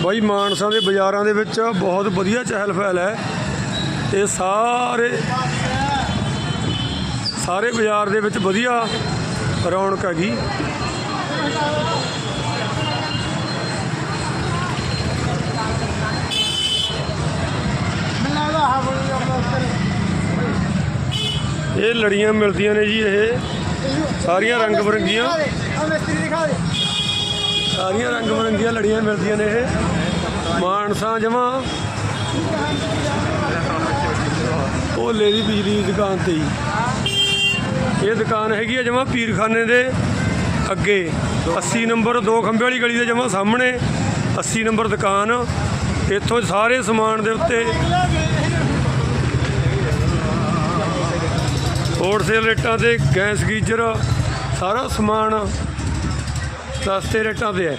ਬਾਈ ਮਾਨਸਾ ਦੇ ਬਾਜ਼ਾਰਾਂ ਦੇ ਵਿੱਚ ਬਹੁਤ ਵਧੀਆ ਚਹਿਲ ਪਹਿਲ ਹੈ। ਇਹ ਸਾਰੇ ਬਾਜ਼ਾਰ ਦੇ ਵਿੱਚ ਵਧੀਆ ਰੌਣਕ ਹੈਗੀ। ਇਹ ਲੜੀਆਂ ਮਿਲਦੀਆਂ ਨੇ ਜੀ, ਇਹ ਸਾਰੀਆਂ ਰੰਗ ਬਰੰਗੀਆਂ ਲੜੀਆਂ ਮਿਲਦੀਆਂ ਨੇ। ਇਹ ਮਾਨਸਾ ਜਮਾਂ ਭੋਲੇ ਦੀ ਬਿਜਲੀ ਦੀ ਦੁਕਾਨ ਤੇ ਹੀ। ਇਹ ਦੁਕਾਨ ਹੈਗੀ ਆ ਜਮਾਂ ਪੀਰਖਾਨੇ ਦੇ ਅੱਗੇ 80 ਨੰਬਰ 2 ਖੰਭੇ ਵਾਲੀ ਗਲੀ ਦੇ ਜਮਾਂ ਸਾਹਮਣੇ 80 ਨੰਬਰ ਦੁਕਾਨ। ਇੱਥੋਂ ਸਾਰੇ ਸਮਾਨ ਦੇ ਉੱਤੇ ਹੋਲਸੇਲ ਰੇਟਾਂ ਤੇ ਗੈਸ ਗੀਜ਼ਰ ਸਾਰਾ ਸਮਾਨ ਸਸਤੇ ਰੇਟਾਂ ਤੇ ਹੈ।